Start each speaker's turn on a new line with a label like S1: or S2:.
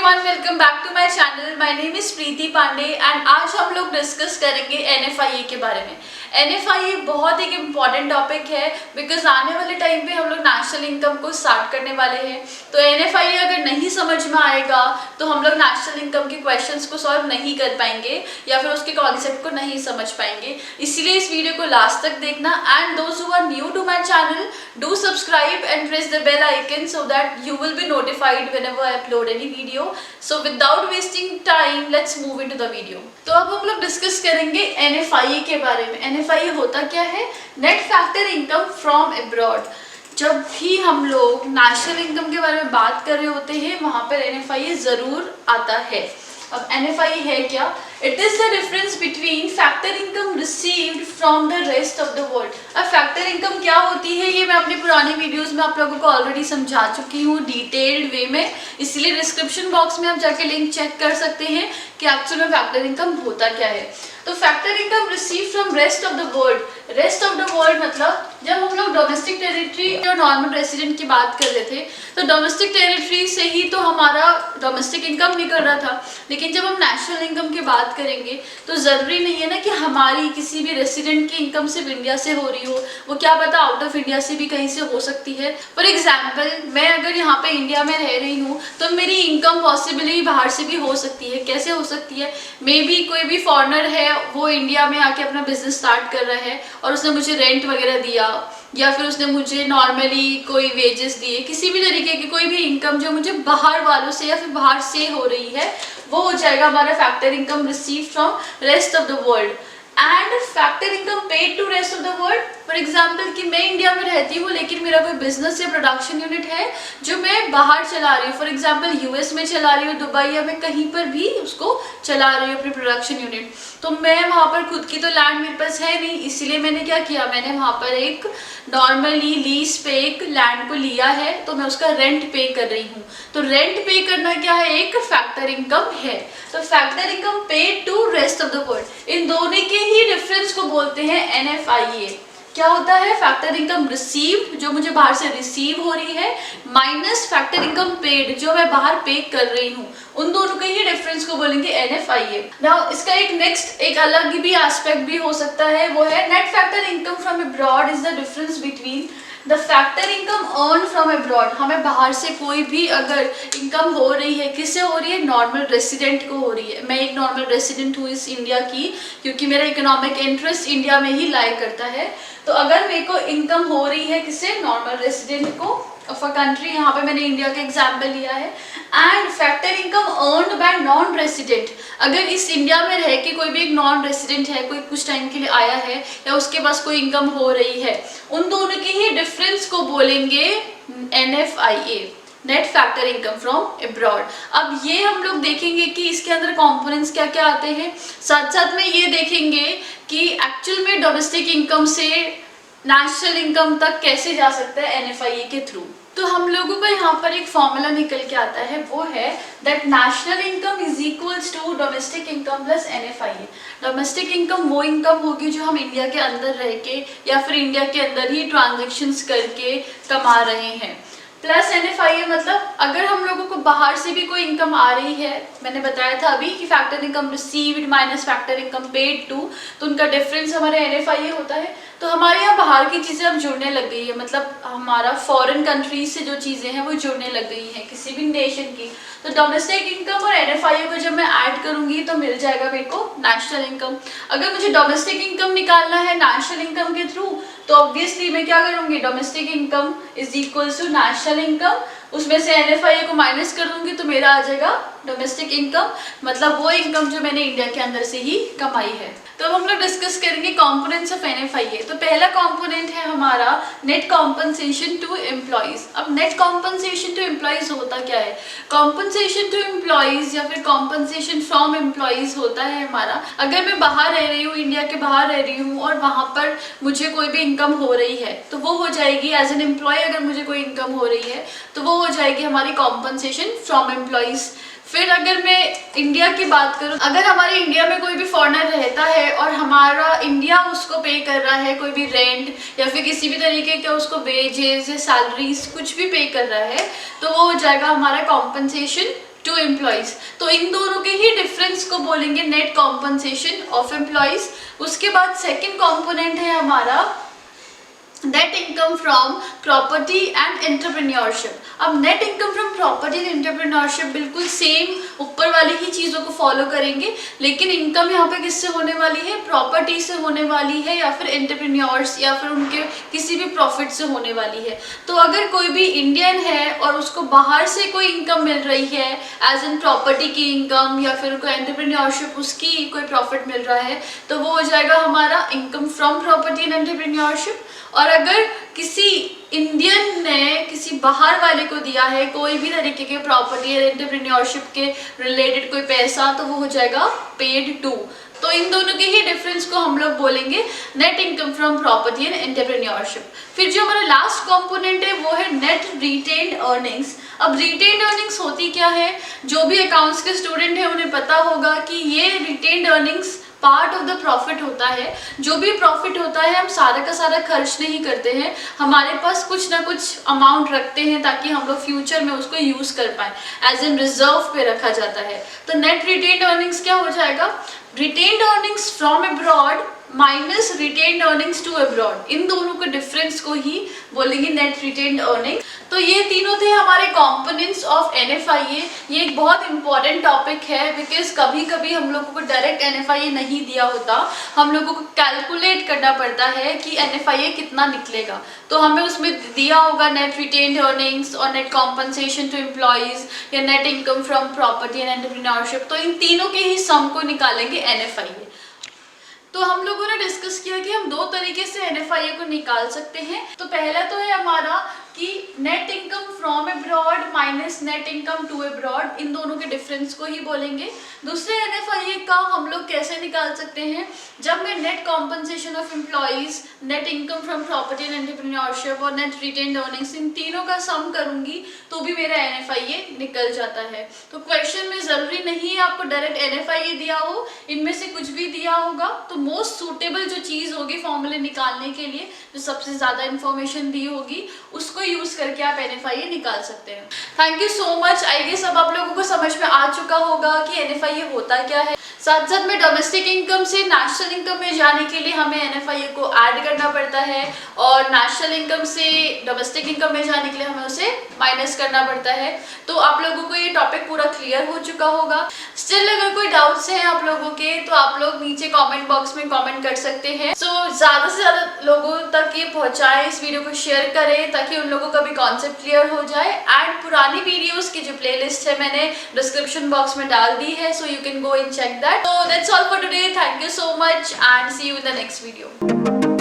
S1: Everyone, welcome back to my channel. My name is Preeti Pandey and आज हम लोग discuss करेंगे एनएफआईए के बारे में। एनएफआईए बहुत एक इम्पॉर्टेंट टॉपिक है बिकॉज आने वाले टाइम पे हम लोग नेशनल इनकम को स्टार्ट करने वाले हैं। तो एनएफआईए अगर नहीं समझ में आएगा तो हम लोग नेशनल इनकम के क्वेश्चंस को सॉल्व नहीं कर पाएंगे या फिर उसके कॉन्सेप्ट को नहीं समझ पाएंगे। इसीलिए इस वीडियो को लास्ट तक देखना and those who are new to my channel do subscribe and press the bell icon so that you will be notified whenever I upload any video. So without wasting time, let's move into the video. तो अब हम लोग discuss करेंगे NFIA के बारे में। NFIA होता क्या है? Net factor income from abroad. जब भी हम लोग नेशनल इनकम के बारे में बात कर रहे होते हैं वहाँ पर NFIA जरूर आता है। अब NFIA है क्या? It is the difference between factor income received from the rest of the world. अब फैक्टर इनकम क्या होती है ये मैं अपनी पुरानी वीडियोस में आप लोगों को ऑलरेडी समझा चुकी हूँ डिटेल्ड वे में, इसलिए डिस्क्रिप्शन बॉक्स में आप जाके लिंक चेक कर सकते हैं कि एक्चुअल में फैक्टर इनकम होता क्या है। तो factor income receive from rest of the world. Rest of the world मतलब जब हम लोग डोमेस्टिक टेरिटरी और नॉर्मल रेसिडेंट की बात कर रहे थे तो डोमेस्टिक टेरिटरी से ही तो हमारा डोमेस्टिक इनकम निकल रहा था, लेकिन जब हम नेशनल इनकम की बात करेंगे तो ज़रूरी नहीं है ना कि हमारी किसी भी रेसिडेंट की इनकम सिर्फ इंडिया से हो रही हो, वो क्या पता आउट ऑफ इंडिया से भी कहीं से हो सकती है। फॉर एग्जाम्पल मैं अगर यहाँ पे इंडिया में रह रही हूँ तो मेरी इनकम पॉसिबली बाहर से भी हो सकती है। कैसे हो सकती है? मे बी कोई भी फॉरेनर है वो इंडिया में आके अपना बिजनेस स्टार्ट कर रहा है और उसने मुझे रेंट वगैरह दिया या फिर उसने मुझे नॉर्मली कोई वेजेस दिए, किसी भी तरीके की कोई भी इनकम जो मुझे बाहर वालों से या फिर बाहर से हो रही है वो हो जाएगा हमारा factor income receive from rest of the world. And factor income paid to rest of the world. For example कि मैं इंडिया में रहती हूँ लेकिन मेरा कोई बिजनेस या प्रोडक्शन यूनिट है जो मैं बाहर चला रही हूँ, फॉर एग्जाम्पल यूएस में चला रही हूँ, दुबई या मैं कहीं पर भी उसको चला रही हूँ अपनी प्रोडक्शन यूनिट, तो मैं वहाँ पर खुद की तो लैंड मेरे पास है नहीं, इसलिए मैंने क्या किया, मैंने वहाँ पर एक नॉर्मली लीज पे एक लैंड को लिया है तो मैं उसका रेंट पे कर रही हूँ। तो रेंट पे करना क्या है? एक फैक्टर इनकम है। तो factor income paid to rest of the world, इन दोनों के ही डिफरेंस को बोलते हैं NFIA। क्या होता है? फैक्टर इनकम रिसीव्ड जो मुझे बाहर से रिसीव हो रही है माइनस फैक्टर इनकम पेड जो मैं बाहर पे कर रही हूँ, उन दोनों के ही डिफरेंस को बोलेंगे NFIA। नाउ इसका एक नेक्स्ट एक अलग भी एस्पेक्ट भी हो सकता है, वो है net factor income from abroad is the difference between the factor income earn from abroad. हमें बाहर से कोई भी अगर इनकम हो रही है, किससे हो रही है? नॉर्मल रेसिडेंट को हो रही है। मैं एक नॉर्मल रेसिडेंट हूँ इस इंडिया की क्योंकि मेरा इकोनॉमिक इंटरेस्ट इंडिया में ही लाई करता है। तो अगर मेरे को इनकम हो रही है किससे? नॉर्मल रेसिडेंट को ऑफ अ कंट्री, यहाँ पे मैंने इंडिया का एग्जाम्पल लिया है। And factor income earned bye non resident, अगर इस इंडिया में रह के कोई भी एक नॉन रेसिडेंट है, कोई कुछ टाइम के लिए आया है या उसके पास कोई इनकम हो रही है, उन दोनों के ही डिफरेंस को बोलेंगे NFIA, net factor income from abroad. अब ये हम लोग देखेंगे कि इसके अंदर कंपोनेंट्स क्या क्या आते हैं, साथ साथ में ये देखेंगे कि एक्चुअल में डोमेस्टिक इनकम से नेशनल इनकम तक कैसे जा सकता है NFIA के थ्रू। तो हम लोगों का यहाँ पर एक फॉर्मूला निकल के आता है, वो है that national income is equals to domestic income plus NFIA। Domestic income वो इनकम होगी जो हम इंडिया के अंदर रह के या फिर इंडिया के अंदर ही ट्रांजेक्शन्स करके कमा रहे हैं, प्लस NFIA मतलब अगर हम लोगों को बाहर से भी कोई इनकम आ रही है, मैंने बताया था अभी कि factor income received minus factor income paid to, तो उनका डिफरेंस हमारे NFIA होता है। तो हमारे यहाँ बाहर की चीज़ें अब जुड़ने लग गई है, मतलब हमारा फॉरेन कंट्रीज से जो चीज़ें हैं वो जुड़ने लग गई हैं किसी भी नेशन की। तो डोमेस्टिक इनकम और NFIA को जब मैं ऐड करूँगी तो मिल जाएगा मेरे को नेशनल इनकम। अगर मुझे डोमेस्टिक इनकम निकालना है नेशनल इनकम के थ्रू तो ऑब्वियसली मैं क्या करूँगी? Domestic income is equals to national income, उसमें से NFIA को माइनस कर दूंगी तो मेरा आ जाएगा डोमेस्टिक इनकम, मतलब वो इनकम जो मैंने इंडिया के अंदर से ही कमाई है। तो अब हम लोग डिस्कस करेंगे कंपोनेंट्स ऑफ NFIA। तो पहला कंपोनेंट है हमारा नेट कॉम्पनसेशन टू एम्प्लॉइज। अब नेट कॉम्पनसेशन टू एम्प्लॉइज होता क्या है? कॉम्पनसेशन टू एम्प्लॉइज या फिर कॉम्पनसेशन फ्रॉम एम्प्लॉइज होता है हमारा, अगर मैं बाहर रह रही हूँ, इंडिया के बाहर रह रही हूँ और वहाँ पर मुझे कोई भी इनकम हो रही है तो वो हो जाएगी एज एन एम्प्लॉय, अगर मुझे कोई इनकम हो रही है तो वो हो जाएगी हमारी कॉम्पनसेशन फ्रॉम एम्प्लॉइज। फिर अगर मैं इंडिया की बात करूं, अगर हमारे इंडिया में कोई भी फॉरेनर रहता है और हमारा इंडिया उसको पे कर रहा है कोई भी रेंट या फिर किसी भी तरीके का उसको वेजेस या सैलरीज कुछ भी पे कर रहा है तो वो हो जाएगा हमारा कॉम्पनसेशन टू एम्प्लॉयज। तो इन दोनों के ही डिफरेंस को बोलेंगे नेट कॉम्पनसेशन ऑफ एम्प्लॉयज। उसके बाद सेकेंड कॉम्पोनेंट है हमारा net income from property and entrepreneurship. अब net income from property and entrepreneurship बिल्कुल सेम ऊपर वाली ही चीज़ों को फॉलो करेंगे, लेकिन इनकम यहाँ पे किससे होने वाली है, प्रॉपर्टी से होने वाली है या फिर एंटरप्रेन्योर्स या फिर उनके किसी भी प्रॉफिट से होने वाली है। तो अगर कोई भी इंडियन है और उसको बाहर से कोई इनकम मिल रही है एज एन प्रॉपर्टी की इनकम या फिर कोई एंटरप्रेन्योरशिप उसकी कोई प्रॉफिट मिल रहा है, तो वो हो जाएगा हमारा income from property and entrepreneurship. और अगर किसी इंडियन ने किसी बाहर वाले को दिया है कोई भी तरीके के प्रॉपर्टी या एंटरप्रेन्योरशिप के रिलेटेड कोई पैसा, तो वो हो जाएगा पेड टू। तो इन दोनों के ही डिफरेंस को हम लोग बोलेंगे net income from property and entrepreneurship. फिर जो हमारा लास्ट कंपोनेंट है वो है नेट रिटेन्ड अर्निंग्स। अब रिटेन्ड अर्निंग्स होती क्या है, जो भी अकाउंट्स के स्टूडेंट हैं उन्हें पता होगा कि ये retained earnings part of the profit होता है। जो भी प्रॉफिट होता है हम सारा का सारा खर्च नहीं करते हैं, हमारे पास कुछ ना कुछ अमाउंट रखते हैं ताकि हम लोग फ्यूचर में उसको यूज कर पाए, एज एन रिजर्व पे रखा जाता है। तो नेट रिटेन्ड अर्निंग्स क्या हो जाएगा, retained earnings from abroad minus retained earnings to abroad. इन दोनों के डिफरेंस को ही बोलेंगे नेट रिटेन्ड अर्निंग। तो ये तीनों थे हमारे कंपोनेंट्स ऑफ NFIA। ये एक बहुत इंपॉर्टेंट टॉपिक है बिकॉज कभी कभी हम लोगों को डायरेक्ट NFIA नहीं दिया होता, हम लोगों को कैलकुलेट करना पड़ता है कि NFIA कितना निकलेगा। तो हमें उसमें दिया होगा नेट रिटेन्ड अर्निंग्स और नेट कॉम्पनसेशन टू एम्प्लॉयज या net income from property and entrepreneurship. तो इन तीनों के ही सम को निकालेंगे NFIA। तो हम लोगों ने डिस्कस किया कि हम दो तरीके से NFIA को निकाल सकते हैं। तो पहला तो है हमारा कि net income from abroad minus net income to abroad, इन दोनों के डिफरेंस को ही बोलेंगे। दूसरे NFIA का हम लोग कैसे निकाल सकते हैं, जब मैं net compensation of employees, net income from property and entrepreneurship और नेट रिटेन्ड अर्निंग्स इन तीनों का सम करूंगी तो भी मेरा NFIA निकल जाता है। तो क्वेश्चन में जरूरी नहीं है आपको डायरेक्ट NFIA दिया हो, इनमें से कुछ भी दिया होगा तो मोस्ट सूटेबल जो चीज होगी फॉर्मूले निकालने के लिए, जो सबसे ज्यादा इंफॉर्मेशन दी होगी, उसको यूज करके आप NFIA निकाल सकते हैं। Thank you so much. I guess अब आप लोगों को समझ में आ चुका होगा कि NFIA होता क्या है। साथ साथ में डोमेस्टिक इनकम से नेशनल इनकम में जाने के लिए हमें NFIA को ऐड करना पड़ता है और नेशनल इनकम से डोमेस्टिक इनकम में जाने के लिए हमें उसे माइनस करना पड़ता है। तो आप लोगों को ये टॉपिक पूरा क्लियर हो चुका होगा। स्टिल अगर कोई डाउट्स हैं आप लोगों के तो आप लोग नीचे कमेंट बॉक्स में कमेंट कर सकते हैं। सो ज़्यादा से ज़्यादा लोगों तक ये पहुँचाएं, इस वीडियो को शेयर करें ताकि उन लोगों का भी कॉन्सेप्ट क्लियर हो जाए। एंड पुरानी वीडियोस की जो प्लेलिस्ट है मैंने डिस्क्रिप्शन बॉक्स में डाल दी है, so you can go and check that. So that's all for today. Thank you so much and see you in the next video.